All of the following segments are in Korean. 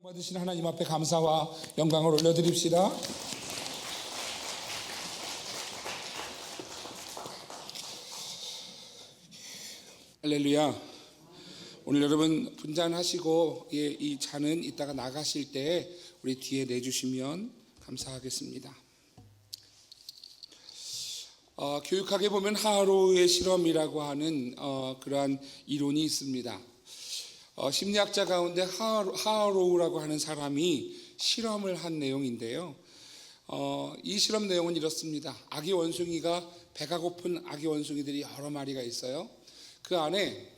받으신 하나님 앞에 감사와 영광을 올려드립시다. 할렐루야. 오늘 여러분 분잔하시고 이 잔은 이따가 나가실 때 우리 뒤에 내주시면 감사하겠습니다. 교육학에 보면 하로우의 실험이라고 하는 그러한 이론이 있습니다. 심리학자 가운데 하로우라고 하는 사람이 실험을 한 내용인데요. 이 실험 내용은 이렇습니다. 아기 원숭이가 배가 고픈 아기 원숭이들이 여러 마리가 있어요. 그 안에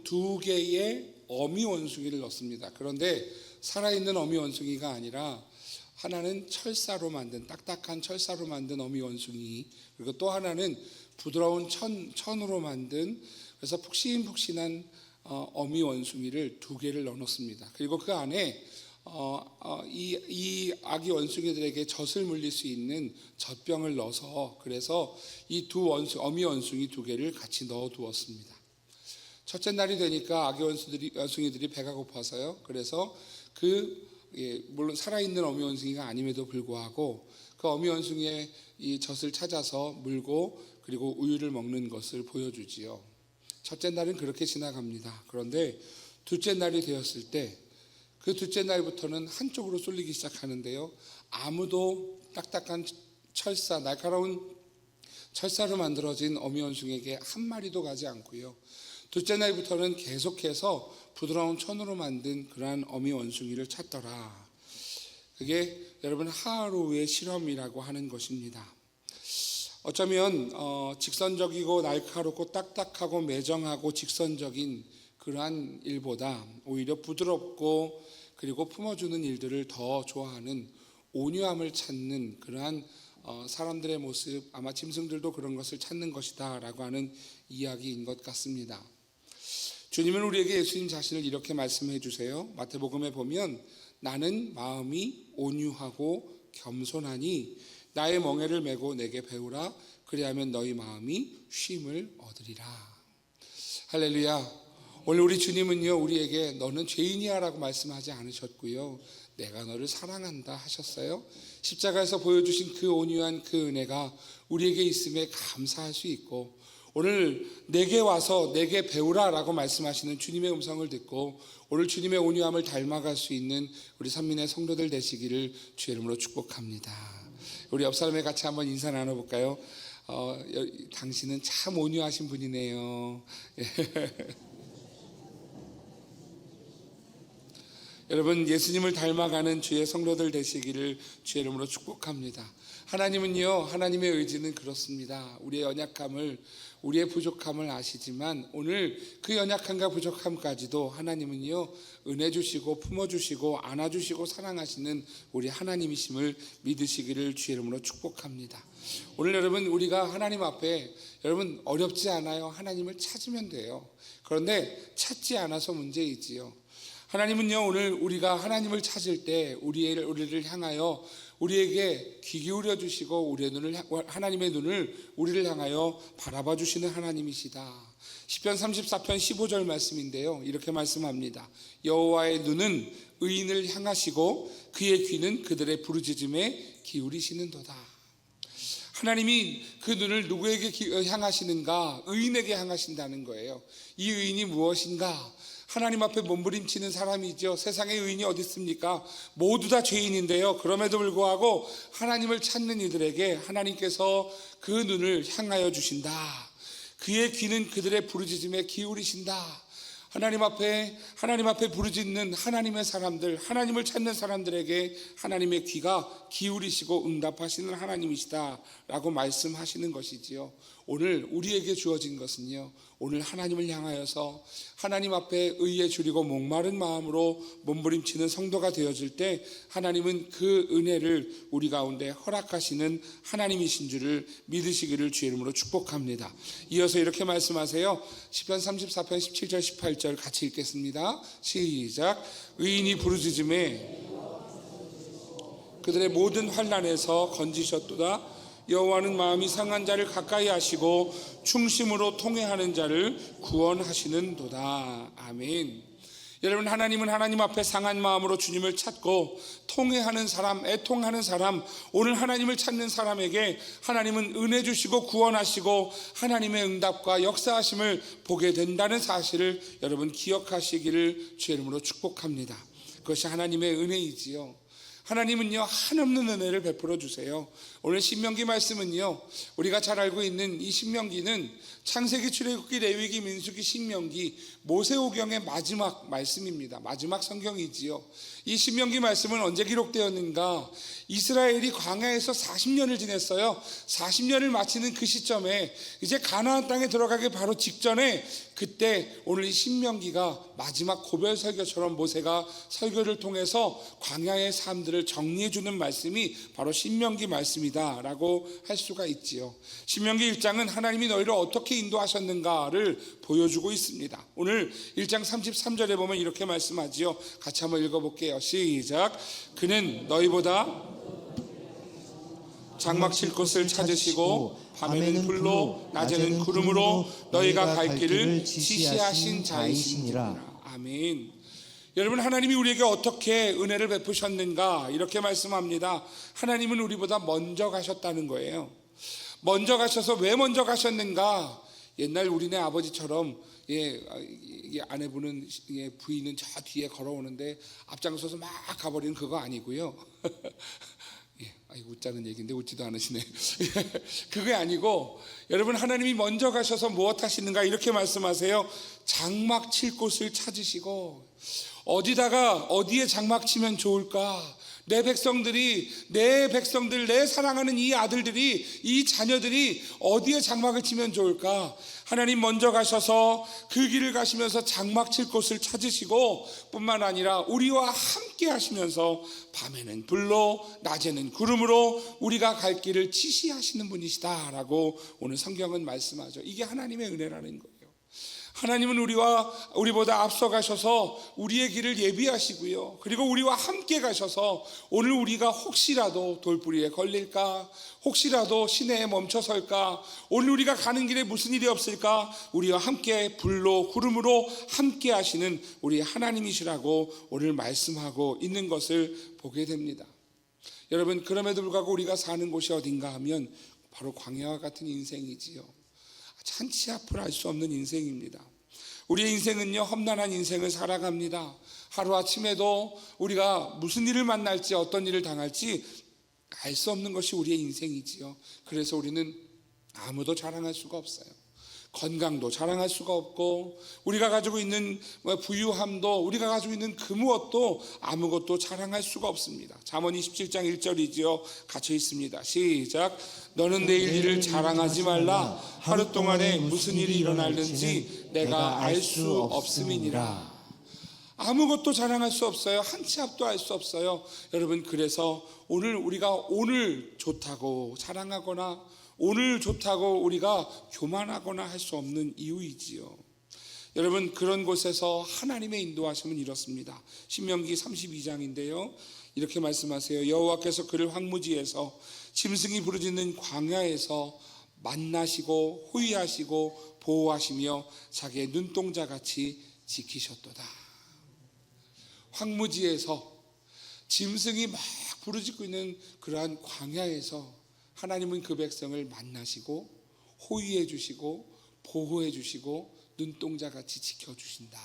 두 개의 어미 원숭이를 넣습니다. 그런데 살아있는 어미 원숭이가 아니라 하나는 철사로 만든 딱딱한 철사로 만든 어미 원숭이, 그리고 또 하나는 부드러운 천으로 만든 그래서 푹신푹신한 어미 원숭이를 두 개를 넣어놓습니다. 그리고 그 안에 이 아기 원숭이들에게 젖을 물릴 수 있는 젖병을 넣어서 그래서 이 어미 원숭이 두 개를 같이 넣어두었습니다. 첫째 날이 되니까 아기 원숭이들이 배가 고파서요. 그래서 물론 살아있는 어미 원숭이가 아님에도 불구하고 그 어미 원숭이의 이 젖을 찾아서 물고 그리고 우유를 먹는 것을 보여주지요. 첫째 날은 그렇게 지나갑니다. 그런데 둘째 날이 되었을 때 그 둘째 날부터는 한쪽으로 쏠리기 시작하는데요. 아무도 딱딱한 철사, 날카로운 철사로 만들어진 어미 원숭이에게 한 마리도 가지 않고요. 둘째 날부터는 계속해서 부드러운 천으로 만든 그러한 어미 원숭이를 찾더라. 그게 여러분 하루의 실험이라고 하는 것입니다. 어쩌면 직선적이고 날카롭고 딱딱하고 매정하고 직선적인 그러한 일보다 오히려 부드럽고 그리고 품어주는 일들을 더 좋아하는 온유함을 찾는 그러한 사람들의 모습, 아마 짐승들도 그런 것을 찾는 것이다 라고 하는 이야기인 것 같습니다. 주님은 우리에게 예수님 자신을 이렇게 말씀해 주세요. 마태복음에 보면 나는 마음이 온유하고 겸손하니 나의 멍에를 메고 내게 배우라. 그리하면 너희 마음이 쉼을 얻으리라. 할렐루야. 오늘 우리 주님은요 우리에게 너는 죄인이야 라고 말씀하지 않으셨고요, 내가 너를 사랑한다 하셨어요. 십자가에서 보여주신 그 온유한 그 은혜가 우리에게 있음에 감사할 수 있고, 오늘 내게 와서 내게 배우라 라고 말씀하시는 주님의 음성을 듣고 오늘 주님의 온유함을 닮아갈 수 있는 우리 선민의 성도들 되시기를 주의 이름으로 축복합니다. 우리 옆 사람에 같이 한번 인사 나눠볼까요? 당신은 참 온유하신 분이네요. 여러분, 예수님을 닮아가는 주의 성도들 되시기를 주의 이름으로 축복합니다. 하나님은요, 하나님의 의지는 그렇습니다. 우리의 연약함을, 우리의 부족함을 아시지만 오늘 그 연약함과 부족함까지도 하나님은요 은혜 주시고 품어주시고 안아주시고 사랑하시는 우리 하나님이심을 믿으시기를 주의 이름으로 축복합니다. 오늘 여러분, 우리가 하나님 앞에 여러분 어렵지 않아요. 하나님을 찾으면 돼요. 그런데 찾지 않아서 문제이지요. 하나님은요 오늘 우리가 하나님을 찾을 때 우리를 향하여 우리에게 귀 기울여 주시고 하나님의 눈을 우리를 향하여 바라봐 주시는 하나님이시다. 시편 34편 15절 말씀인데요, 이렇게 말씀합니다. 여호와의 눈은 의인을 향하시고 그의 귀는 그들의 부르짖음에 기울이시는도다. 하나님이 그 눈을 누구에게 향하시는가? 의인에게 향하신다는 거예요. 이 의인이 무엇인가? 하나님 앞에 몸부림치는 사람이죠. 세상에 의인이 어디 있습니까? 모두 다 죄인인데요, 그럼에도 불구하고 하나님을 찾는 이들에게 하나님께서 그 눈을 향하여 주신다. 그의 귀는 그들의 부르짖음에 기울이신다. 하나님 앞에 부르짖는 하나님의 사람들, 하나님을 찾는 사람들에게 하나님의 귀가 기울이시고 응답하시는 하나님이시다 라고 말씀하시는 것이지요. 오늘 우리에게 주어진 것은요, 오늘 하나님을 향하여서 하나님 앞에 의에 줄이고 목마른 마음으로 몸부림치는 성도가 되어질 때 하나님은 그 은혜를 우리 가운데 허락하시는 하나님이신 줄을 믿으시기를 주의 이름으로 축복합니다. 이어서 이렇게 말씀하세요. 시편 34편 17절 18절 같이 읽겠습니다. 시작. 의인이 부르짖음에 그들의 모든 환난에서 건지셨도다. 여호와는 마음이 상한 자를 가까이 하시고 충심으로 통회하는 자를 구원하시는도다. 아멘. 여러분, 하나님은 하나님 앞에 상한 마음으로 주님을 찾고 통회하는 사람, 애통하는 사람, 오늘 하나님을 찾는 사람에게 하나님은 은혜 주시고 구원하시고 하나님의 응답과 역사하심을 보게 된다는 사실을 여러분 기억하시기를 주의 이름으로 축복합니다. 그것이 하나님의 은혜이지요. 하나님은요, 한없는 은혜를 베풀어 주세요. 오늘 신명기 말씀은요, 우리가 잘 알고 있는 이 신명기는 창세기, 출애굽기, 레위기, 민수기, 신명기, 모세오경의 마지막 말씀입니다. 마지막 성경이지요. 이 신명기 말씀은 언제 기록되었는가? 이스라엘이 광야에서 40년을 지냈어요. 40년을 마치는 그 시점에 이제 가나안 땅에 들어가기 바로 직전에, 그때 오늘 이 신명기가 마지막 고별 설교처럼 모세가 설교를 통해서 광야의 삶들을 정리해 주는 말씀이 바로 신명기 말씀이다라고 할 수가 있지요. 신명기 1장은 하나님이 너희를 어떻게 인도하셨는가를 보여주고 있습니다. 오늘 1장 33절에 보면 이렇게 말씀하지요. 같이 한번 읽어볼게요. 시작. 그는 너희보다 장막 칠 곳을 찾으시고 밤에는 불로 낮에는 구름으로 너희가 갈 길을 지시하신 자이시니라. 아멘. 여러분, 하나님이 우리에게 어떻게 은혜를 베푸셨는가 이렇게 말씀합니다. 하나님은 우리보다 먼저 가셨다는 거예요. 먼저 가셔서 왜 먼저 가셨는가? 옛날 우리네 아버지처럼 아내분은 부인은 저 뒤에 걸어오는데 앞장서서 막 가버리는 그거 아니고요. 웃자는 얘기인데 웃지도 않으시네. 그게 아니고, 여러분, 하나님이 먼저 가셔서 무엇 하시는가 이렇게 말씀하세요. 장막 칠 곳을 찾으시고, 어디에 장막 치면 좋을까? 내 백성들, 내 사랑하는 이 아들들이, 이 자녀들이 어디에 장막을 치면 좋을까? 하나님 먼저 가셔서 그 길을 가시면서 장막 칠 곳을 찾으시고, 뿐만 아니라 우리와 함께 하시면서 밤에는 불로 낮에는 구름으로 우리가 갈 길을 지시하시는 분이시다라고 오늘 성경은 말씀하죠. 이게 하나님의 은혜라는 거예요. 하나님은 우리보다 앞서 가셔서 우리의 길을 예비하시고요, 그리고 우리와 함께 가셔서 오늘 우리가 혹시라도 돌부리에 걸릴까, 혹시라도 시내에 멈춰설까, 오늘 우리가 가는 길에 무슨 일이 없을까, 우리와 함께 불로 구름으로 함께 하시는 우리 하나님이시라고 오늘 말씀하고 있는 것을 보게 됩니다. 여러분, 그럼에도 불구하고 우리가 사는 곳이 어딘가 하면 바로 광야와 같은 인생이지요. 한치 앞을 알 수 없는 인생입니다. 우리의 인생은요, 험난한 인생을 살아갑니다. 하루아침에도 우리가 무슨 일을 만날지, 어떤 일을 당할지 알 수 없는 것이 우리의 인생이지요. 그래서 우리는 아무도 자랑할 수가 없어요. 건강도 자랑할 수가 없고, 우리가 가지고 있는 부유함도, 우리가 가지고 있는 그 무엇도 아무것도 자랑할 수가 없습니다. 잠언 27장 1절이지요. 갇혀 있습니다. 시작. 너는 내일 일을 자랑하지 말라. 하루 동안에 무슨 일이 일어날는지 내가 알 수 없음이니라. 아무것도 자랑할 수 없어요. 한치 앞도 알 수 없어요. 여러분, 그래서 우리가 오늘 좋다고 자랑하거나 오늘 좋다고 우리가 교만하거나 할 수 없는 이유이지요. 여러분, 그런 곳에서 하나님의 인도하심은 이렇습니다. 신명기 32장인데요 이렇게 말씀하세요. 여호와께서 그를 황무지에서 짐승이 부르짖는 광야에서 만나시고 호위하시고 보호하시며 자기의 눈동자같이 지키셨도다. 황무지에서 짐승이 막 부르짖고 있는 그러한 광야에서 하나님은 그 백성을 만나시고 호위해 주시고 보호해 주시고 눈동자같이 지켜주신다.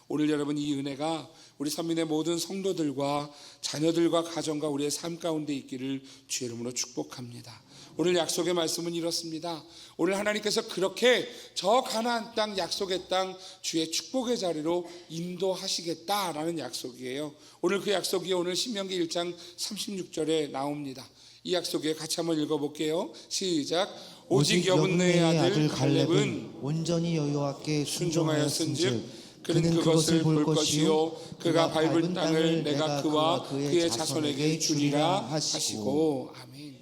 오늘 여러분, 이 은혜가 우리 선민의 모든 성도들과 자녀들과 가정과 우리의 삶 가운데 있기를 주의 이름으로 축복합니다. 오늘 약속의 말씀은 이렇습니다. 오늘 하나님께서 그렇게 저 가나안 땅, 약속의 땅, 주의 축복의 자리로 인도하시겠다라는 약속이에요. 오늘 그 약속이 오늘 신명기 1장 36절에 나옵니다. 이 약속에 같이 한번 읽어볼게요. 시작. 오직 여분네의 아들 갈렙은 온전히 여호와께 순종하였은즉 그는 그것을 볼 것이요 그가 밟은 땅을 내가 그와 그의 자손에게 주리라 하시고. 아멘.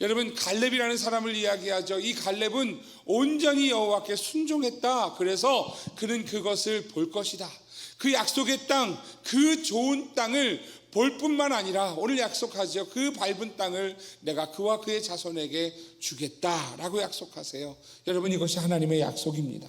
여러분, 갈렙이라는 사람을 이야기하죠. 이 갈렙은 온전히 여호와께 순종했다. 그래서 그는 그것을 볼 것이다. 그 약속의 땅, 그 좋은 땅을 볼 뿐만 아니라 오늘 약속하죠. 그 밟은 땅을 내가 그와 그의 자손에게 주겠다라고 약속하세요. 여러분, 이것이 하나님의 약속입니다.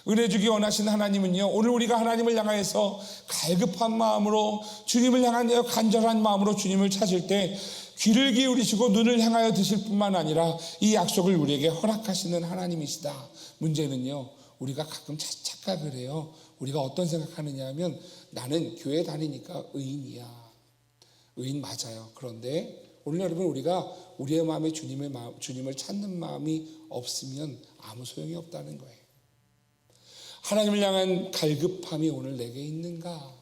은혜 주기 원하시는 하나님은요, 오늘 우리가 하나님을 향하여서 갈급한 마음으로 주님을 향하여 간절한 마음으로 주님을 찾을 때 귀를 기울이시고 눈을 향하여 드실 뿐만 아니라 이 약속을 우리에게 허락하시는 하나님이시다. 문제는요, 우리가 가끔 착각을 해요. 우리가 어떤 생각하느냐 하면 나는 교회 다니니까 의인이야. 의인 맞아요. 그런데 오늘 여러분, 우리가 우리의 마음에 주님을 찾는 마음이 없으면 아무 소용이 없다는 거예요. 하나님을 향한 갈급함이 오늘 내게 있는가?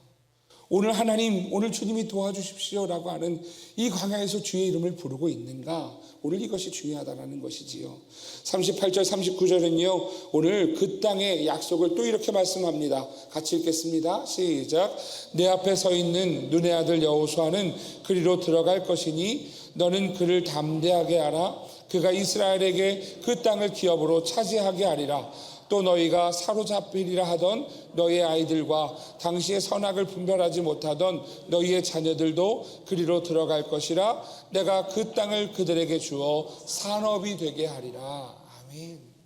오늘 하나님, 오늘 주님이 도와주십시오라고 하는 이 광야에서 주의 이름을 부르고 있는가? 오늘 이것이 중요하다는 것이지요. 38절 39절은요 오늘 그 땅의 약속을 또 이렇게 말씀합니다. 같이 읽겠습니다. 시작. 내 앞에 서 있는 눈의 아들 여호수아는 그리로 들어갈 것이니 너는 그를 담대하게 하라. 그가 이스라엘에게 그 땅을 기업으로 차지하게 하리라. 또 너희가 사로잡히리라 하던 너희의 아이들과 당시의 선악을 분별하지 못하던 너희의 자녀들도 그리로 들어갈 것이라. 내가 그 땅을 그들에게 주어 산업이 되게 하리라. 아멘.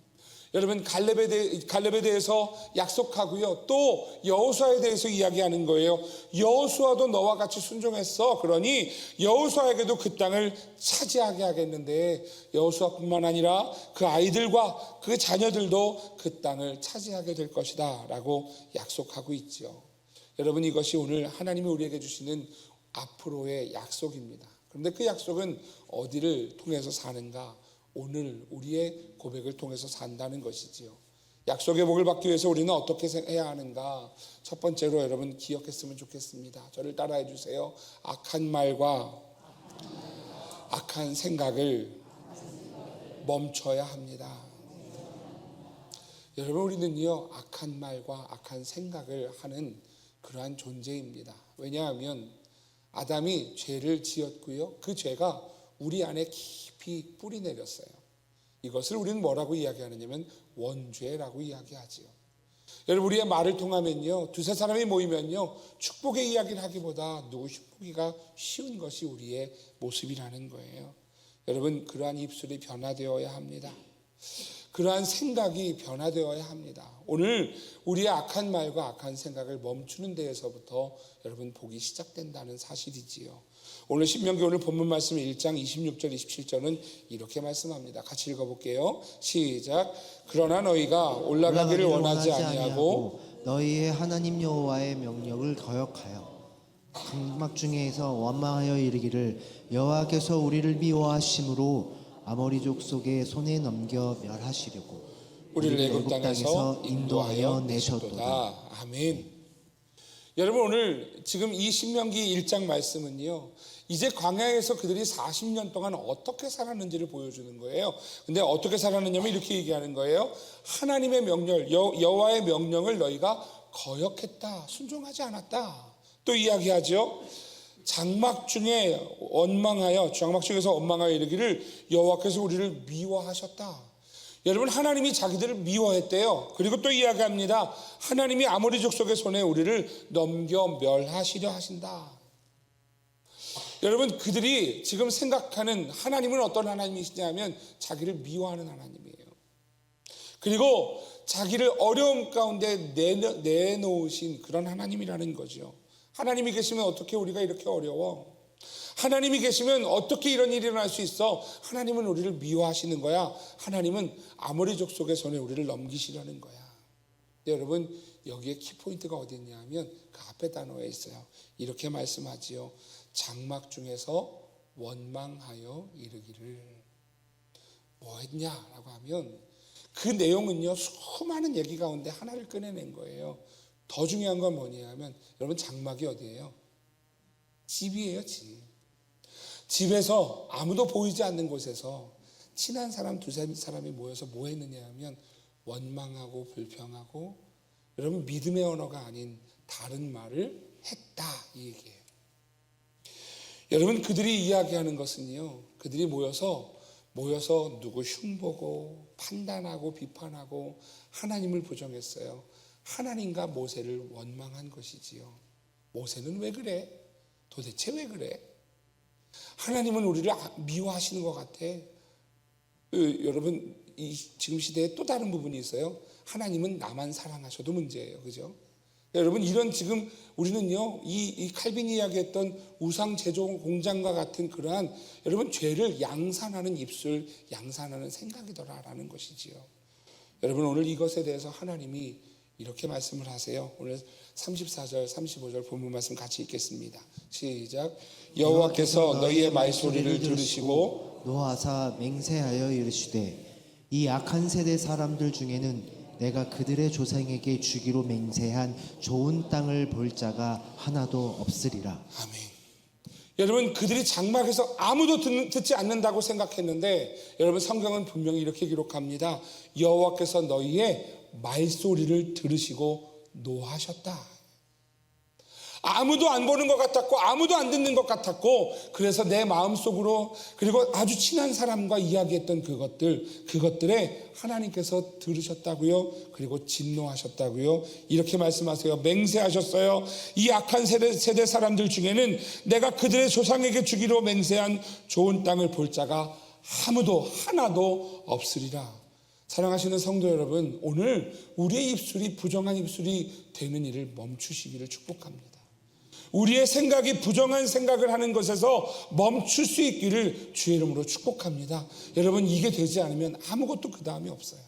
여러분, 갈렙에 대해서 약속하고요, 또 여호수아에 대해서 이야기하는 거예요. 여호수아도 너와 같이 순종했어. 그러니 여호수아에게도 그 땅을 차지하게 하겠는데 여호수아뿐만 아니라 그 아이들과 그 자녀들도 그 땅을 차지하게 될 것이다 라고 약속하고 있죠. 여러분, 이것이 오늘 하나님이 우리에게 주시는 앞으로의 약속입니다. 그런데 그 약속은 어디를 통해서 사는가? 오늘 우리의 고백을 통해서 산다는 것이지요. 약속의 복을 받기 위해서 우리는 어떻게 해야 하는가? 첫 번째로 여러분 기억했으면 좋겠습니다. 저를 따라해 주세요. 악한 말과 악한 생각을 멈춰야 합니다. 여러분, 우리는요 악한 말과 악한 생각을 하는 그러한 존재입니다. 왜냐하면 아담이 죄를 지었고요, 그 죄가 우리 안에 깊이 뿌리 내렸어요. 이것을 우리는 뭐라고 이야기하느냐면 원죄라고 이야기하지요. 여러분, 우리의 말을 통하면요, 두세 사람이 모이면요, 축복의 이야기를 하기보다 누구 흉보기가 쉬운 것이 우리의 모습이라는 거예요. 여러분, 그러한 입술이 변화되어야 합니다. 그러한 생각이 변화되어야 합니다. 오늘 우리의 악한 말과 악한 생각을 멈추는 데에서부터 여러분 복이 시작된다는 사실이지요. 오늘 신명기 오늘 본문 말씀 1장 26절 27절은 이렇게 말씀합니다. 같이 읽어볼게요. 시작. 그러나 너희가 올라가기를 원하지 아니하고 너희의 하나님 여호와의 명령을 거역하여 장막 중에서 원망하여 이르기를 여호와께서 우리를 미워하심으로 아모리족 속의 손에 넘겨 멸하시려고 우리를 애굽 땅에서 인도하여 내셨도다. 아멘. 여러분, 오늘 지금 이 신명기 1장 말씀은요, 이제 광야에서 그들이 40년 동안 어떻게 살았는지를 보여주는 거예요. 근데 어떻게 살았느냐면 이렇게 얘기하는 거예요. 하나님의 명령, 여호와의 명령을 너희가 거역했다, 순종하지 않았다. 또 이야기하죠. 장막 중에서 원망하여 이르기를 여호와께서 우리를 미워하셨다. 여러분, 하나님이 자기들을 미워했대요. 그리고 또 이야기합니다. 하나님이 아모리족 속의 손에 우리를 넘겨 멸하시려 하신다. 여러분, 그들이 지금 생각하는 하나님은 어떤 하나님이시냐면 자기를 미워하는 하나님이에요. 그리고 자기를 어려움 가운데 내놓으신 그런 하나님이라는 거죠. 하나님이 계시면 어떻게 우리가 이렇게 어려워? 하나님이 계시면 어떻게 이런 일이 일어날 수 있어? 하나님은 우리를 미워하시는 거야. 하나님은 아모리족 속의 손에 우리를 넘기시려는 거야. 근데 여러분, 여기에 키포인트가 어디 있냐면 그 앞에 단어에 있어요. 이렇게 말씀하지요. 장막 중에서 원망하여 이르기를. 뭐 했냐라고 하면 그 내용은요, 수많은 얘기 가운데 하나를 꺼내낸 거예요. 더 중요한 건 뭐냐면 여러분, 장막이 어디예요? 집이에요. 집에서 아무도 보이지 않는 곳에서 친한 사람 두세 사람이 모여서 뭐 했느냐 하면 원망하고 불평하고, 여러분, 믿음의 언어가 아닌 다른 말을 했다, 이 얘기예요. 여러분, 그들이 이야기하는 것은요, 그들이 모여서 누구 흉보고 판단하고 비판하고 하나님을 부정했어요. 하나님과 모세를 원망한 것이지요. 모세는 왜 그래? 도대체 왜 그래? 하나님은 우리를 미워하시는 것 같아. 여러분, 이 지금 시대에 또 다른 부분이 있어요. 하나님은 나만 사랑하셔도 문제예요. 그죠? 여러분, 이런 지금 우리는요, 이 칼빈이 이야기했던 우상 제조 공장과 같은 그러한 여러분 죄를 양산하는 입술, 양산하는 생각이더라라는 것이지요. 여러분, 오늘 이것에 대해서 하나님이 이렇게 말씀을 하세요. 오늘 34절, 35절 본문 말씀 같이 읽겠습니다. 시작. 여호와께서 너희의 말소리를 들으시고 노하사 맹세하여 이르시되 이 악한 세대 사람들 중에는 내가 그들의 조상에게 주기로 맹세한 좋은 땅을 볼 자가 하나도 없으리라. 아멘. 여러분, 그들이 장막에서 아무도 듣지 않는다고 생각했는데 여러분, 성경은 분명히 이렇게 기록합니다. 여호와께서 너희의 말소리를 들으시고 노하셨다. 아무도 안 보는 것 같았고 아무도 안 듣는 것 같았고, 그래서 내 마음속으로 그리고 아주 친한 사람과 이야기했던 그것들에 하나님께서 들으셨다고요. 그리고 진노하셨다고요. 이렇게 말씀하세요. 맹세하셨어요. 이 악한 세대 사람들 중에는 내가 그들의 조상에게 주기로 맹세한 좋은 땅을 볼 자가 아무도 하나도 없으리라. 사랑하시는 성도 여러분, 오늘 우리의 입술이 부정한 입술이 되는 일을 멈추시기를 축복합니다. 우리의 생각이 부정한 생각을 하는 것에서 멈출 수 있기를 주의 이름으로 축복합니다. 여러분, 이게 되지 않으면 아무것도 그 다음에 없어요.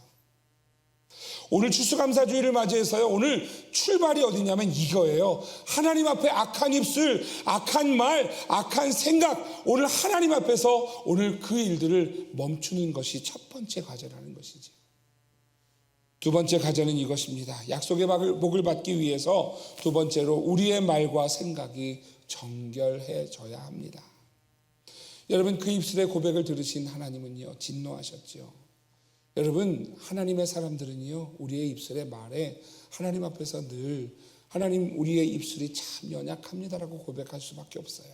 오늘 추수감사주의를 맞이해서요, 오늘 출발이 어디냐면 이거예요. 하나님 앞에 악한 입술, 악한 말, 악한 생각, 오늘 하나님 앞에서 오늘 그 일들을 멈추는 것이 첫 번째 과제라는 것이죠. 두 번째 과제는 이것입니다. 약속의 복을 받기 위해서 두 번째로 우리의 말과 생각이 정결해져야 합니다. 여러분, 그 입술의 고백을 들으신 하나님은요, 진노하셨죠. 여러분, 하나님의 사람들은요, 우리의 입술의 말에 하나님 앞에서 늘 하나님, 우리의 입술이 참 연약합니다라고 고백할 수밖에 없어요.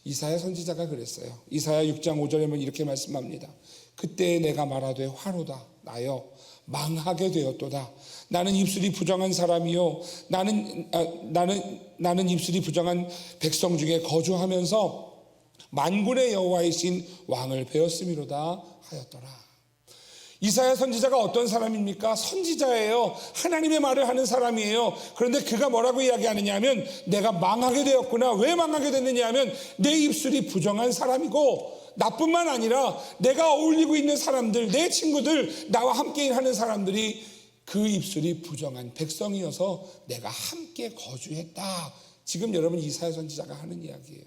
이사야 선지자가 그랬어요. 이사야 6장 5절에 보면 이렇게 말씀합니다. 그때 내가 말하되 화로다 나여 망하게 되었도다. 나는 입술이 부정한 사람이요, 나는 입술이 부정한 백성 중에 거주하면서 만군의 여호와이신 왕을 배웠음이로다 하였더라. 이사야 선지자가 어떤 사람입니까? 선지자예요. 하나님의 말을 하는 사람이에요. 그런데 그가 뭐라고 이야기하느냐 하면 내가 망하게 되었구나. 왜 망하게 됐느냐 하면 내 입술이 부정한 사람이고, 나뿐만 아니라 내가 어울리고 있는 사람들, 내 친구들, 나와 함께 하는 사람들이 그 입술이 부정한 백성이어서 내가 함께 거주했다. 지금 여러분, 이사야 선지자가 하는 이야기예요.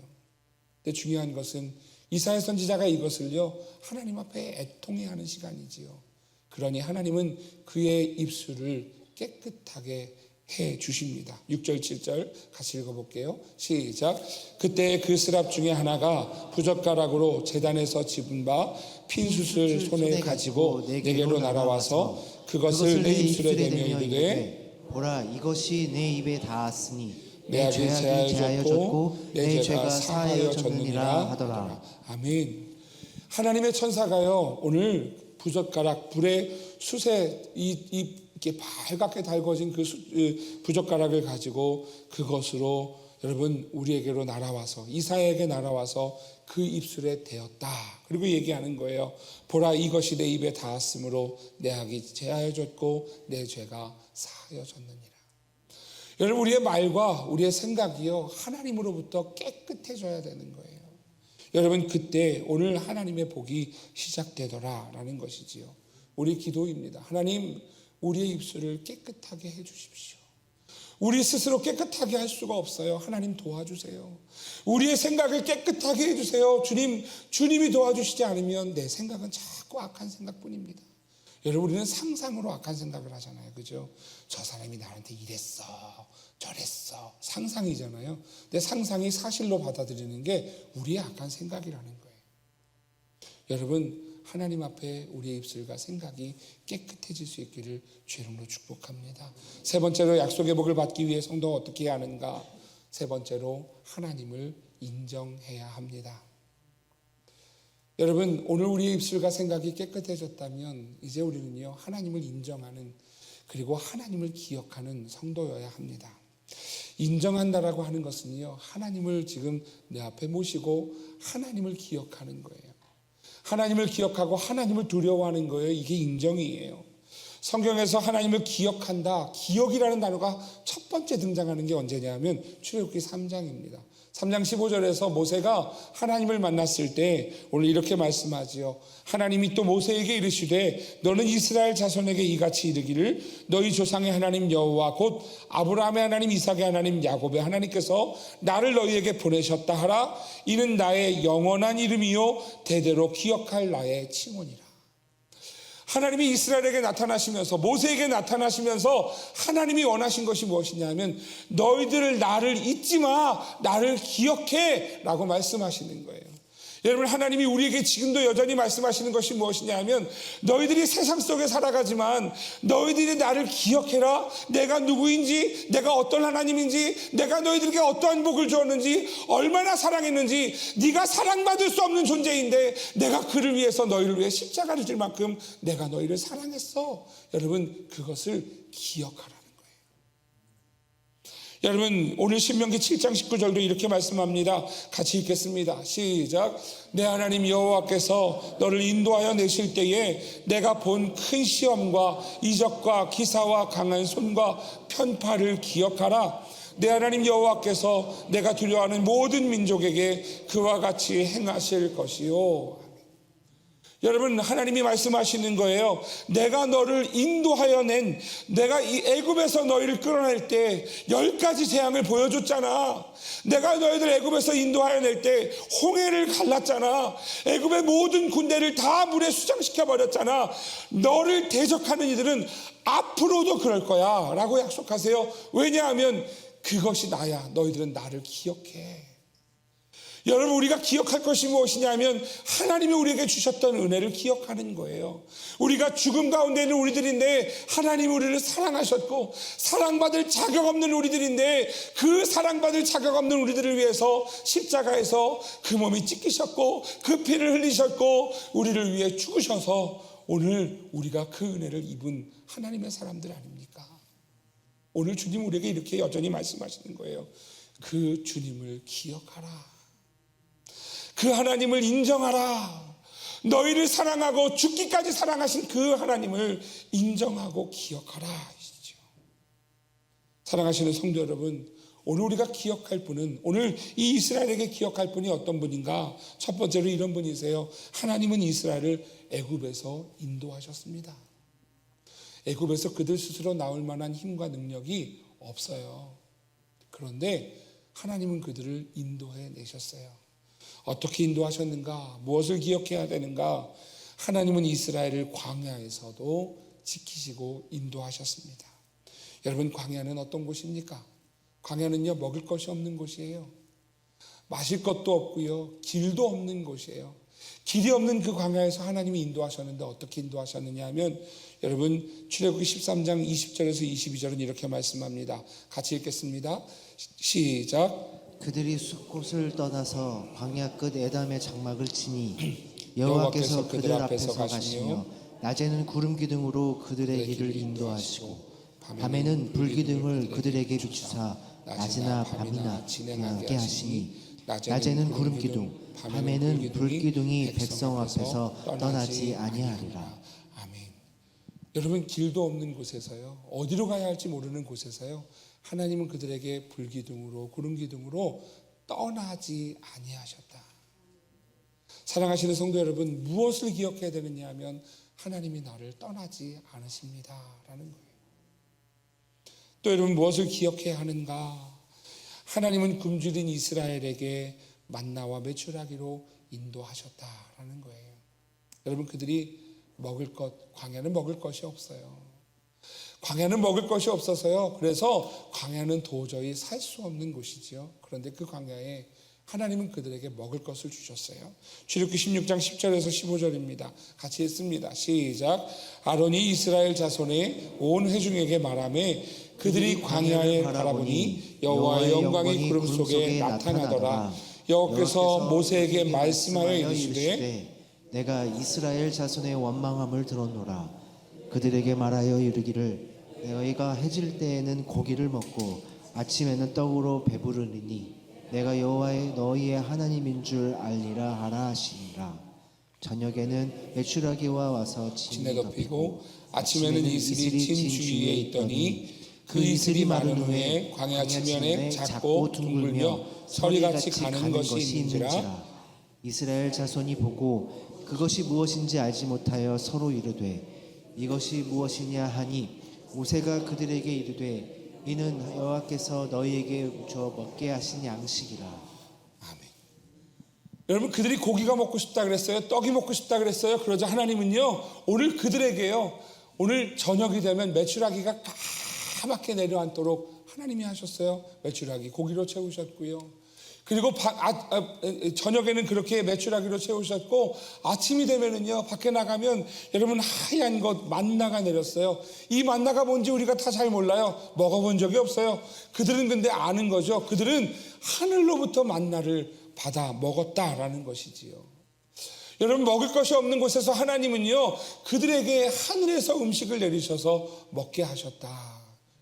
근데 중요한 것은 이사야 선지자가 이것을요, 하나님 앞에 애통해야 하는 시간이지요. 그러니 하나님은 그의 입술을 깨끗하게 해 주십니다. 6절 7절 같이 읽어볼게요. 시작. 그때 그 스랍 중에 하나가 부젓가락으로 제단에서 집은 바 핀 숯을 손에 가지고 내게로 날아와서 그것을 내 입술에 대며 이르되 보라, 이것이 내 입에 닿았으니 내 내 죄악이 제하여졌고 내 죄가 사하여졌느니라 하더라. 아멘. 하나님의 천사가요, 오늘 부젓가락 불의 숯에 이렇게 밝게 달궈진 그 부젓가락을 가지고 그것으로 여러분 우리에게로 날아와서, 이사야에게 날아와서 그 입술에 대었다. 그리고 얘기하는 거예요. 보라, 이것이 내 입에 닿았으므로 내 악이 제하여졌고 내 죄가 사하여졌느니라. 여러분, 우리의 말과 우리의 생각이요, 하나님으로부터 깨끗해져야 되는 거예요. 여러분, 그때 오늘 하나님의 복이 시작되더라라는 것이지요. 우리 기도입니다. 하나님, 우리의 입술을 깨끗하게 해주십시오. 우리 스스로 깨끗하게 할 수가 없어요. 하나님 도와주세요. 우리의 생각을 깨끗하게 해주세요. 주님이 도와주시지 않으면 내 생각은 자꾸 악한 생각뿐입니다. 여러분, 우리는 상상으로 악한 생각을 하잖아요. 그죠? 저 사람이 나한테 이랬어, 저랬어. 상상이잖아요. 근데 상상이 사실로 받아들이는 게 우리의 악한 생각이라는 거예요. 여러분, 하나님 앞에 우리의 입술과 생각이 깨끗해질 수 있기를 주의 이름으로 축복합니다. 세 번째로 약속의 복을 받기 위해 성도가 어떻게 해야 하는가? 세 번째로 하나님을 인정해야 합니다. 여러분, 오늘 우리의 입술과 생각이 깨끗해졌다면 이제 우리는요, 하나님을 인정하는, 그리고 하나님을 기억하는 성도여야 합니다. 인정한다라고 하는 것은요, 하나님을 지금 내 앞에 모시고 하나님을 기억하는 거예요. 하나님을 기억하고 하나님을 두려워하는 거예요. 이게 인정이에요. 성경에서 하나님을 기억한다, 기억이라는 단어가 첫 번째 등장하는 게 언제냐면 출애굽기 3장입니다. 3장 15절에서 모세가 하나님을 만났을 때 오늘 이렇게 말씀하지요. 하나님이 또 모세에게 이르시되 너는 이스라엘 자손에게 이같이 이르기를 너희 조상의 하나님 여호와 곧 아브라함의 하나님 이삭의 하나님 야곱의 하나님께서 나를 너희에게 보내셨다 하라. 이는 나의 영원한 이름이요 대대로 기억할 나의 칭언이라. 하나님이 이스라엘에게 나타나시면서 모세에게 나타나시면서 하나님이 원하신 것이 무엇이냐면 너희들을 나를 잊지 마, 나를 기억해 라고 말씀하시는 거예요. 여러분, 하나님이 우리에게 지금도 여전히 말씀하시는 것이 무엇이냐면 너희들이 세상 속에 살아가지만 너희들이 나를 기억해라. 내가 누구인지, 내가 어떤 하나님인지, 내가 너희들에게 어떠한 복을 주었는지, 얼마나 사랑했는지, 네가 사랑받을 수 없는 존재인데 내가 그를 위해서 너희를 위해 십자가를 질 만큼 내가 너희를 사랑했어. 여러분, 그것을 기억하라. 여러분, 오늘 신명기 7장 19절도 이렇게 말씀합니다. 같이 읽겠습니다. 시작. 내 하나님 여호와께서 너를 인도하여 내실 때에 내가 본 큰 시험과 이적과 기사와 강한 손과 편파를 기억하라. 내 하나님 여호와께서 내가 두려워하는 모든 민족에게 그와 같이 행하실 것이요. 여러분, 하나님이 말씀하시는 거예요. 내가 너를 인도하여 낸, 내가 이 애굽에서 너희를 끌어낼 때 10가지 재앙을 보여줬잖아. 내가 너희들 애굽에서 인도하여 낼 때 홍해를 갈랐잖아. 애굽의 모든 군대를 다 물에 수장시켜 버렸잖아. 너를 대적하는 이들은 앞으로도 그럴 거야 라고 약속하세요. 왜냐하면 그것이 나야. 너희들은 나를 기억해. 여러분, 우리가 기억할 것이 무엇이냐면 하나님이 우리에게 주셨던 은혜를 기억하는 거예요. 우리가 죽음 가운데 있는 우리들인데 하나님이 우리를 사랑하셨고 사랑받을 자격 없는 우리들인데 그 사랑받을 자격 없는 우리들을 위해서 십자가에서 그 몸이 찢기셨고 그 피를 흘리셨고 우리를 위해 죽으셔서 오늘 우리가 그 은혜를 입은 하나님의 사람들 아닙니까? 오늘 주님 우리에게 이렇게 여전히 말씀하시는 거예요. 그 주님을 기억하라. 그 하나님을 인정하라. 너희를 사랑하고 죽기까지 사랑하신 그 하나님을 인정하고 기억하라. 사랑하시는 성도 여러분, 오늘 우리가 기억할 분은, 오늘 이 이스라엘에게 기억할 분이 어떤 분인가? 첫 번째로 이런 분이세요. 하나님은 이스라엘을 애굽에서 인도하셨습니다. 애굽에서 그들 스스로 나올 만한 힘과 능력이 없어요. 그런데 하나님은 그들을 인도해 내셨어요. 어떻게 인도하셨는가? 무엇을 기억해야 되는가? 하나님은 이스라엘을 광야에서도 지키시고 인도하셨습니다. 여러분, 광야는 어떤 곳입니까? 광야는요, 먹을 것이 없는 곳이에요. 마실 것도 없고요, 길도 없는 곳이에요. 길이 없는 그 광야에서 하나님이 인도하셨는데 어떻게 인도하셨느냐 하면 여러분, 출애굽기 13장 20절에서 22절은 이렇게 말씀합니다. 같이 읽겠습니다. 시작. 그들이 숲곳을 떠나서 광야 끝 에담의 장막을 치니 여호와께서 그들 앞에서 가시며 낮에는 구름 기둥으로 그들의 길을 인도하시고 밤에는 불 기둥을 그들에게 비추사 낮이나 밤이나 지나게 하시니 낮에는 구름 기둥 밤에는 불 기둥이 백성 앞에서 떠나지 아니하리라. 아멘. 여러분, 길도 없는 곳에서요, 어디로 가야 할지 모르는 곳에서요, 하나님은 그들에게 불기둥으로 구름기둥으로 떠나지 아니하셨다. 사랑하시는 성도 여러분, 무엇을 기억해야 되느냐 하면 하나님이 나를 떠나지 않으십니다 라는 거예요. 또 여러분, 무엇을 기억해야 하는가? 하나님은 굶주린 이스라엘에게 만나와 메추라기로 인도하셨다라는 거예요. 여러분, 그들이 먹을 것, 광야는 먹을 것이 없어요. 광야는 먹을 것이 없어서요, 그래서 광야는 도저히 살 수 없는 곳이지요. 그런데 그 광야에 하나님은 그들에게 먹을 것을 주셨어요. 출애굽기 16장 10절에서 15절입니다. 같이 읽습니다. 시작. 아론이 이스라엘 자손의 온 회중에게 말하매 그들이 광야에 바라보니 여호와의 영광이 구름 속에 나타나더라. 여호와께서 모세에게 말씀하여 이르시되 내가 이스라엘 자손의 원망함을 들었노라. 그들에게 말하여 이르기를 너희가 해질 때에는 고기를 먹고 아침에는 떡으로 배부르니 내가 여호와의 너희의 하나님인 줄 알리라 하라 하시니라. 저녁에는 메추라기와 와서 진에 덮이고 아침에는 이슬이 진 주위에 있더니 그 이슬이 마른 후에 광야 지면에 작고 둥글며 서리같이 가는 것이 있는지라. 이스라엘 자손이 보고 그것이 무엇인지 알지 못하여 서로 이르되 이것이 무엇이냐 하니 모세가 그들에게 이르되 이는 여호와께서 너희에게 줘 먹게 하신 양식이라. 아멘. 여러분, 그들이 고기가 먹고 싶다 그랬어요? 떡이 먹고 싶다 그랬어요? 그러자 하나님은요, 오늘 그들에게요, 오늘 저녁이 되면 메추라기가 까맣게 내려앉도록 하나님이 하셨어요. 메추라기 고기로 채우셨고요. 그리고 저녁에는 그렇게 메추라기로 채우셨고, 아침이 되면은요, 밖에 나가면 여러분 하얀 것 만나가 내렸어요. 이 만나가 뭔지 우리가 다 잘 몰라요. 먹어본 적이 없어요. 그들은 근데 아는 거죠. 그들은 하늘로부터 만나를 받아 먹었다라는 것이지요. 여러분, 먹을 것이 없는 곳에서 하나님은요, 그들에게 하늘에서 음식을 내리셔서 먹게 하셨다.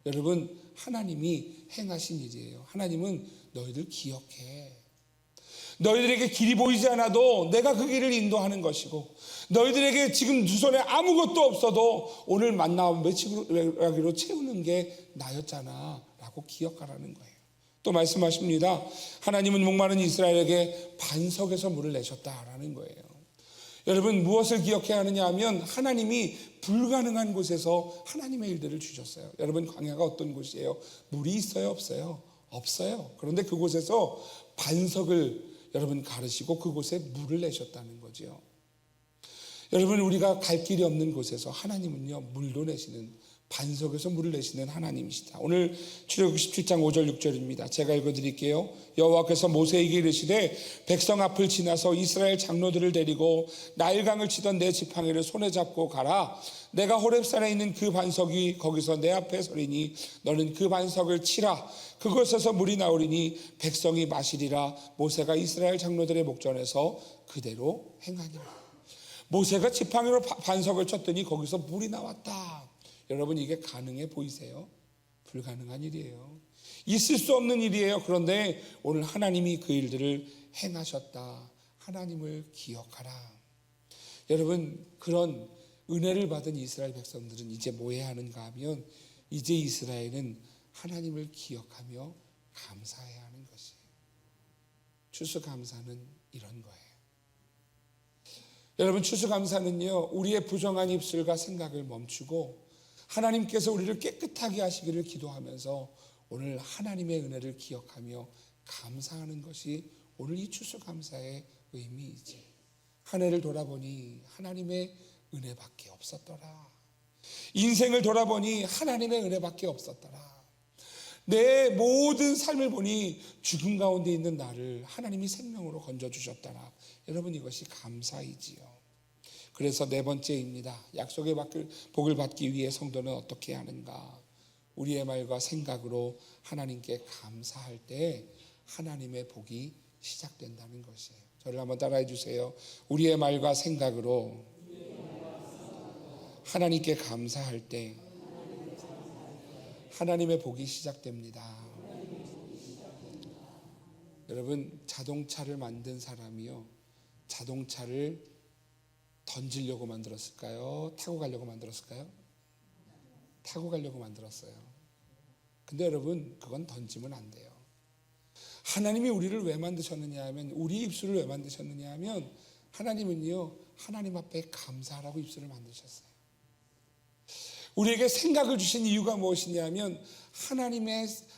여러분, 하나님이 행하신 일이에요. 하나님은 너희들 기억해. 너희들에게 길이 보이지 않아도 내가 그 길을 인도하는 것이고, 너희들에게 지금 두 손에 아무것도 없어도 오늘 만나와 메추라기로 채우는 게 나였잖아 라고 기억하라는 거예요. 또 말씀하십니다. 하나님은 목마른 이스라엘에게 반석에서 물을 내셨다라는 거예요. 여러분, 무엇을 기억해야 하느냐 하면 하나님이 불가능한 곳에서 하나님의 일들을 주셨어요. 여러분, 광야가 어떤 곳이에요? 물이 있어요? 없어요? 없어요. 그런데 그곳에서 반석을 여러분 가르시고 그곳에 물을 내셨다는 거죠. 여러분, 우리가 갈 길이 없는 곳에서 하나님은요, 물도 내시는, 반석에서 물을 내시는 하나님이시다. 오늘 출애굽기 17장 5절 6절입니다. 제가 읽어드릴게요. 여호와께서 모세에게 이르시되 백성 앞을 지나서 이스라엘 장로들을 데리고 나일강을 치던 내 지팡이를 손에 잡고 가라. 내가 호렙산에 있는 그 반석이 거기서 내 앞에 서리니 너는 그 반석을 치라. 그곳에서 물이 나오리니 백성이 마시리라. 모세가 이스라엘 장로들의 목전에서 그대로 행하니라. 모세가 지팡이로 반석을 쳤더니 거기서 물이 나왔다. 여러분, 이게 가능해 보이세요? 불가능한 일이에요. 있을 수 없는 일이에요. 그런데 오늘 하나님이 그 일들을 행하셨다. 하나님을 기억하라. 여러분, 그런 은혜를 받은 이스라엘 백성들은 이제 뭐 해야 하는가 하면, 이제 이스라엘은 하나님을 기억하며 감사해야 하는 것이에요. 추수감사는 이런 거예요. 여러분, 추수감사는요, 우리의 부정한 입술과 생각을 멈추고 하나님께서 우리를 깨끗하게 하시기를 기도하면서 오늘 하나님의 은혜를 기억하며 감사하는 것이 오늘 이 추수감사의 의미이지. 한 해를 돌아보니 하나님의 은혜밖에 없었더라. 인생을 돌아보니 하나님의 은혜밖에 없었더라. 내 모든 삶을 보니 죽음 가운데 있는 나를 하나님이 생명으로 건져주셨더라. 여러분, 이것이 감사이지요. 그래서 네 번째입니다. 약속의 복을 받기 위해 성도는 어떻게 하는가? 우리의 말과 생각으로 하나님께 감사할 때 하나님의 복이 시작된다는 것이에요. 저를 한번 따라해 주세요. 우리의 말과 생각으로 하나님께 감사할 때 하나님의 복이 시작됩니다. 여러분, 자동차를 만든 사람이요, 자동차를 던지려고 만들었을까요? 타고 가려고 만들었을까요? 타고 가려고 만들었어요. 근데 여러분, 그건 던지면 안 돼요. 하나님이 우리를 왜 만드셨느냐 하면, 우리 입술을 왜 만드셨느냐 하면, 하나님은요, 하나님 앞에 감사하라고 입술을 만드셨어요. 우리에게 생각을 주신 이유가 무엇이냐 하면,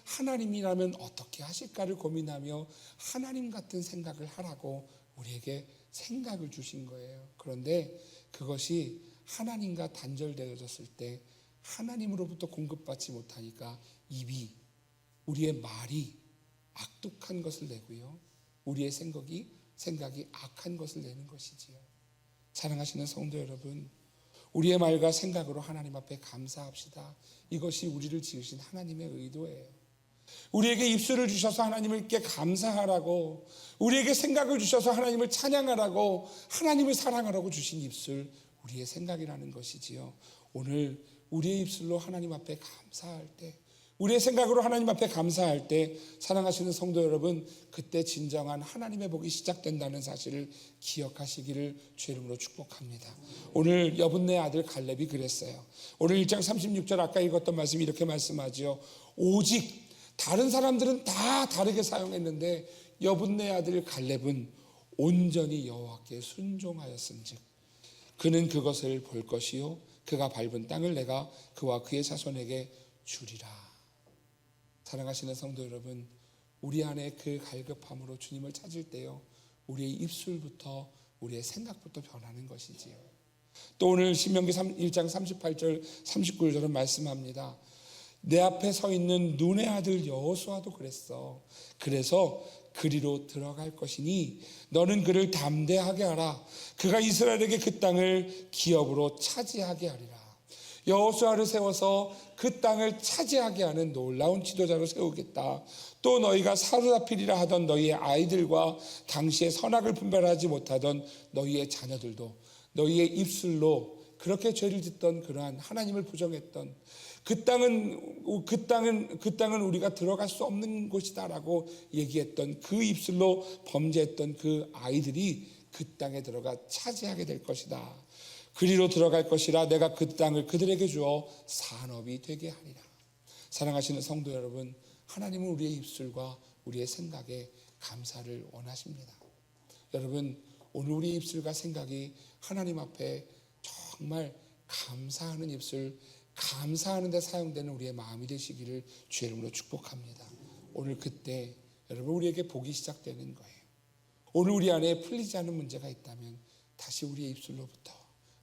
하나님이라면 어떻게 하실까를 고민하며 하나님 같은 생각을 하라고 우리에게 생각을 주신 거예요. 그런데 그것이 하나님과 단절되어졌을 때 하나님으로부터 공급받지 못하니까 우리의 말이 악독한 것을 내고요, 우리의 생각이 악한 것을 내는 것이지요. 사랑하시는 성도 여러분, 우리의 말과 생각으로 하나님 앞에 감사합시다. 이것이 우리를 지으신 하나님의 의도예요. 우리에게 입술을 주셔서 하나님께 감사하라고, 우리에게 생각을 주셔서 하나님을 찬양하라고, 하나님을 사랑하라고 주신 입술, 우리의 생각이라는 것이지요. 오늘 우리의 입술로 하나님 앞에 감사할 때, 우리의 생각으로 하나님 앞에 감사할 때 사랑하시는 성도 여러분, 그때 진정한 하나님의 복이 시작된다는 사실을 기억하시기를 주의 이름으로 축복합니다. 오늘 여분네 아들 갈렙이 그랬어요. 오늘 1장 36절 아까 읽었던 말씀이 이렇게 말씀하지요. 오직 다른 사람들은 다 다르게 사용했는데 여분네 아들 갈렙은 온전히 여호와께 순종하였은즉 그는 그것을 볼 것이요 그가 밟은 땅을 내가 그와 그의 자손에게 주리라. 사랑하시는 성도 여러분, 우리 안에 그 갈급함으로 주님을 찾을 때요, 우리의 입술부터 우리의 생각부터 변하는 것이지요. 또 오늘 신명기 1장 38절 39절은 말씀합니다. 내 앞에 서 있는 눈의 아들 여호수아도 그랬어. 그래서 그리로 들어갈 것이니 너는 그를 담대하게 하라. 그가 이스라엘에게 그 땅을 기업으로 차지하게 하리라. 여호수아를 세워서 그 땅을 차지하게 하는 놀라운 지도자로 세우겠다. 또 너희가 사로잡히리라 하던 너희의 아이들과 당시에 선악을 분별하지 못하던 너희의 자녀들도 너희의 입술로 그렇게 죄를 짓던 그러한 하나님을 부정했던 그 땅은 우리가 들어갈 수 없는 곳이다라고 얘기했던 그 입술로 범죄했던 그 아이들이 그 땅에 들어가 차지하게 될 것이다. 그리로 들어갈 것이라 내가 그 땅을 그들에게 주어 산업이 되게 하리라. 사랑하시는 성도 여러분, 하나님은 우리의 입술과 우리의 생각에 감사를 원하십니다. 여러분, 오늘 우리의 입술과 생각이 하나님 앞에 정말 감사하는 입술, 감사하는 데 사용되는 우리의 마음이 되시기를 주의 이름으로 축복합니다. 오늘 그때 여러분 우리에게 복이 시작되는 거예요. 오늘 우리 안에 풀리지 않는 문제가 있다면 다시 우리의 입술로부터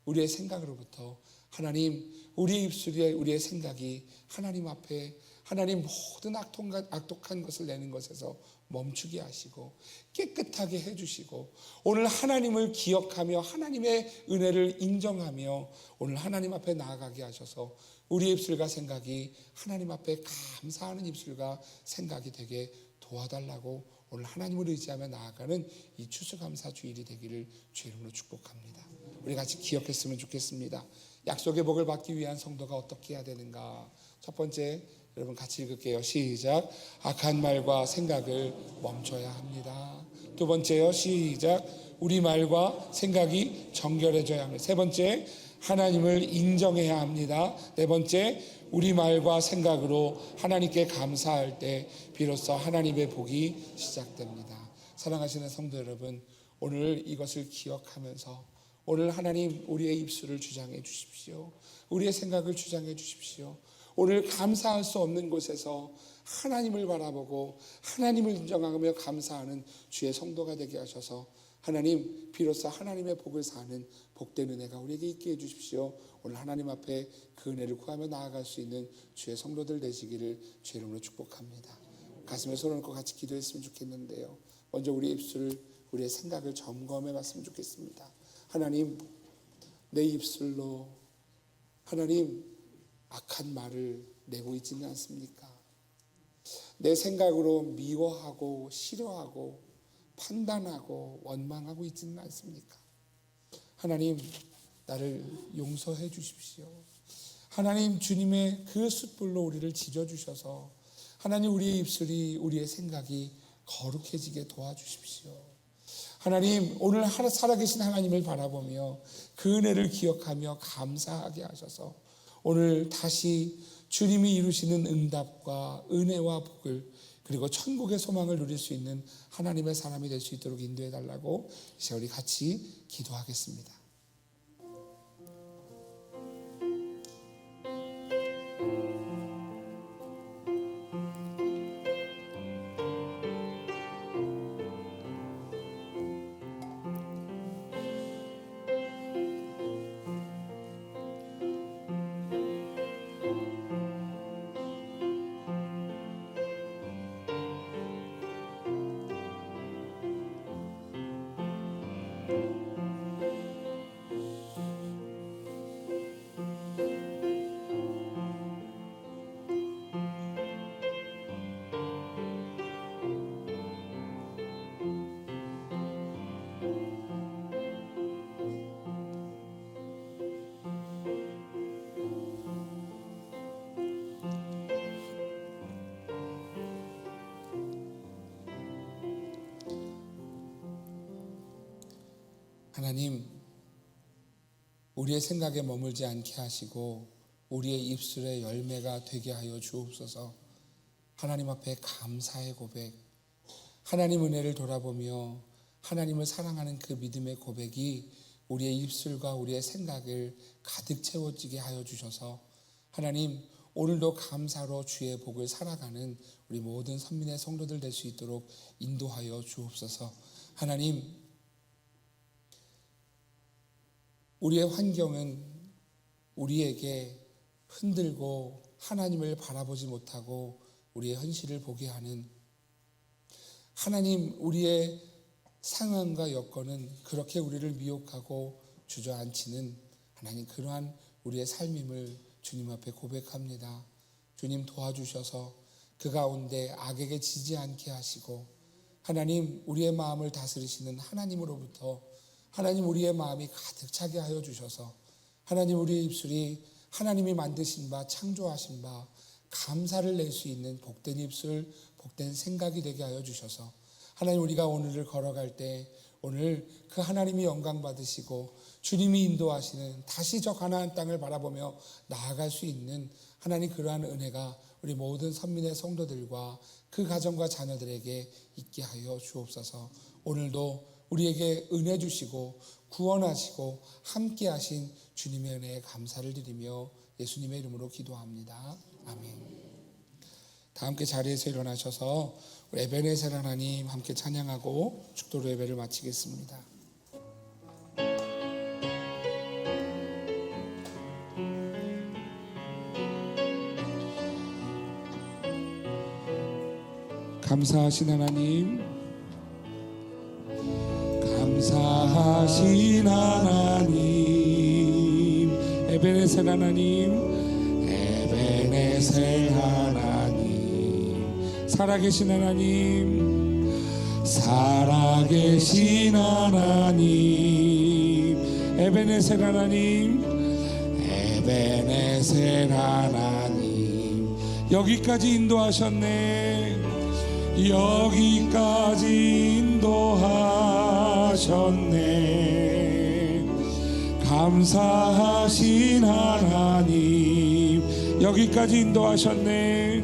우리의 생각으로부터 하나님, 우리의 입술에 우리의 생각이 하나님 앞에 하나님 모든 악독한 것을 내는 것에서 멈추게 하시고 깨끗하게 해주시고 오늘 하나님을 기억하며 하나님의 은혜를 인정하며 오늘 하나님 앞에 나아가게 하셔서 우리의 입술과 생각이 하나님 앞에 감사하는 입술과 생각이 되게 도와달라고 오늘 하나님을 의지하며 나아가는 이 추수감사 주일이 되기를 주의 이름으로 축복합니다. 우리 같이 기억했으면 좋겠습니다. 약속의 복을 받기 위한 성도가 어떻게 해야 되는가? 첫 번째, 여러분 같이 읽을게요. 시작. 악한 말과 생각을 멈춰야 합니다. 두 번째요. 시작. 우리 말과 생각이 정결해져야 합니다. 세 번째, 하나님을 인정해야 합니다. 네 번째, 우리 말과 생각으로 하나님께 감사할 때 비로소 하나님의 복이 시작됩니다. 사랑하시는 성도 여러분, 오늘 이것을 기억하면서 오늘 하나님 우리의 입술을 주장해 주십시오. 우리의 생각을 주장해 주십시오. 오늘 감사할 수 없는 곳에서 하나님을 바라보고 하나님을 인정하며 감사하는 주의 성도가 되게 하셔서 하나님 비로소 하나님의 복을 사는 복된 은혜가 우리에게 있게 해주십시오. 오늘 하나님 앞에 그 은혜를 구하며 나아갈 수 있는 주의 성도들 되시기를 주의 이름으로 축복합니다. 가슴에 손을 얹고 같이 기도했으면 좋겠는데요. 먼저 우리의 입술을 우리의 생각을 점검해 봤으면 좋겠습니다. 하나님, 내 입술로 하나님 악한 말을 내고 있지는 않습니까? 내 생각으로 미워하고 싫어하고 판단하고 원망하고 있지는 않습니까? 하나님, 나를 용서해 주십시오. 하나님, 주님의 그 숯불로 우리를 지져주셔서 하나님 우리의 입술이 우리의 생각이 거룩해지게 도와주십시오. 하나님, 오늘 살아계신 하나님을 바라보며 그 은혜를 기억하며 감사하게 하셔서 오늘 다시 주님이 이루시는 응답과 은혜와 복을 그리고 천국의 소망을 누릴 수 있는 하나님의 사람이 될 수 있도록 인도해 달라고 이제 우리 같이 기도하겠습니다. 하나님, 우리의 생각에 머물지 않게 하시고 우리의 입술의 열매가 되게 하여 주옵소서. 하나님 앞에 감사의 고백, 하나님 은혜를 돌아보며 하나님을 사랑하는 그 믿음의 고백이 우리의 입술과 우리의 생각을 가득 채워지게 하여 주셔서 하나님, 오늘도 감사로 주의 복을 살아가는 우리 모든 선민의 성도들 될 수 있도록 인도하여 주옵소서. 하나님, 우리의 환경은 우리에게 흔들고 하나님을 바라보지 못하고 우리의 현실을 보게 하는, 하나님, 우리의 상황과 여건은 그렇게 우리를 미혹하고 주저앉히는 하나님, 그러한 우리의 삶임을 주님 앞에 고백합니다. 주님 도와주셔서 그 가운데 악에게 지지 않게 하시고 하나님, 우리의 마음을 다스리시는 하나님으로부터 하나님, 우리의 마음이 가득 차게 하여 주셔서 하나님, 우리의 입술이 하나님이 만드신 바, 창조하신 바 감사를 낼 수 있는 복된 입술, 복된 생각이 되게 하여 주셔서 하나님, 우리가 오늘을 걸어갈 때 오늘 그 하나님이 영광 받으시고 주님이 인도하시는 다시 저 가나안 땅을 바라보며 나아갈 수 있는 하나님, 그러한 은혜가 우리 모든 선민의 성도들과 그 가정과 자녀들에게 있게 하여 주옵소서. 오늘도 우리에게 은혜 주시고 구원하시고 함께 하신 주님의 은혜에 감사를 드리며 예수님의 이름으로 기도합니다. 아멘. 다 함께 자리에서 일어나셔서 우리 에베네셀 하나님 함께 찬양하고 축도로 예배를 마치겠습니다. 감사하신 하나님, 감사하신 하나님, 에베네셀 하나님, 에베네셀 하나님, 살아계신 하나님, 살아계신 하나님, 에베네셀 하나님, 에베네셀 하나님, 여기까지 인도하셨네, 여기까지 인도하셨네. 감사하신 하나님, 여기까지 인도하셨네,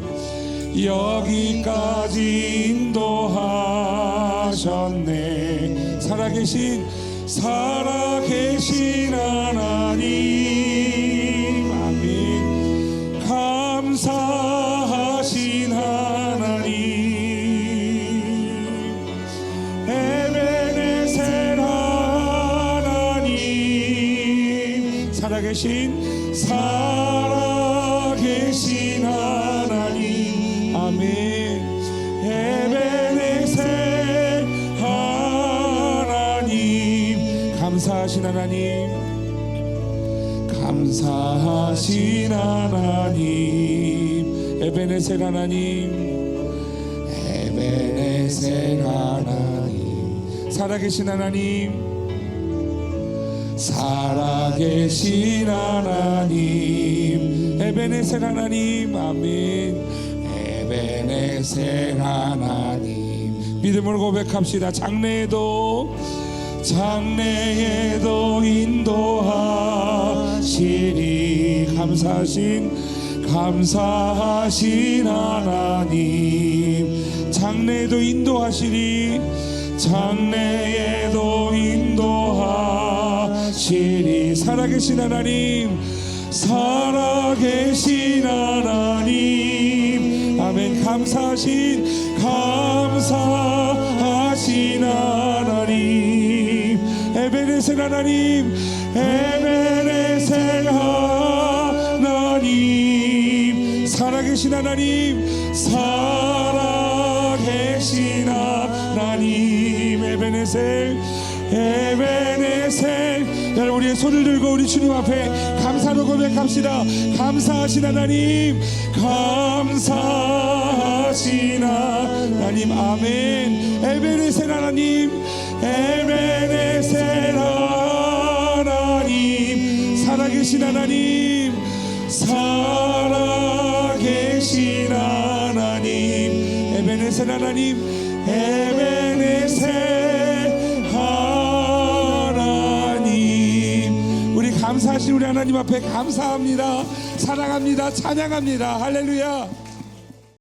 여기까지 인도하셨네. 살아계신 하나님, 아멘. 감사하신 하나님, 에베네셀 하나님, 살아계신 하나님, 아멘. 에베네셀 하나님, 감사하신 하나님, 감사하신 하나님, 에베네셀 하나님, 에베네셀 하나님, 살아계신 하나님, 살아계신 하나님, 에베네셀 하나님, 아멘. 에베네셀 하나님, 믿음을 고백합시다. 장래에도 인도하시리. 감사하신 하나님, 장래에도 인도하시리. 장래에도 인도하시리. 살아계신 하나님, 살아계신 하나님, 아멘. 감사하신 하나님, 에베네셀 하나님, 에베네셀 하나님, 살아계신 하나님, 살아계신 하나님, 에베네셀. 여러분, 우리의 손을 들고 우리 주님 앞에 감사로 고백합시다. 감사하신 하나님, 감사하신 하나님, 아멘. 에베네셀 하나님, 에베네셀 하나님, 살아계신 하나님, 살아계신 하나님, 에베네셀 하나님, 에베네셀 하나님. 감사하신 우리 하나님 앞에 감사합니다. 사랑합니다. 찬양합니다. 할렐루야.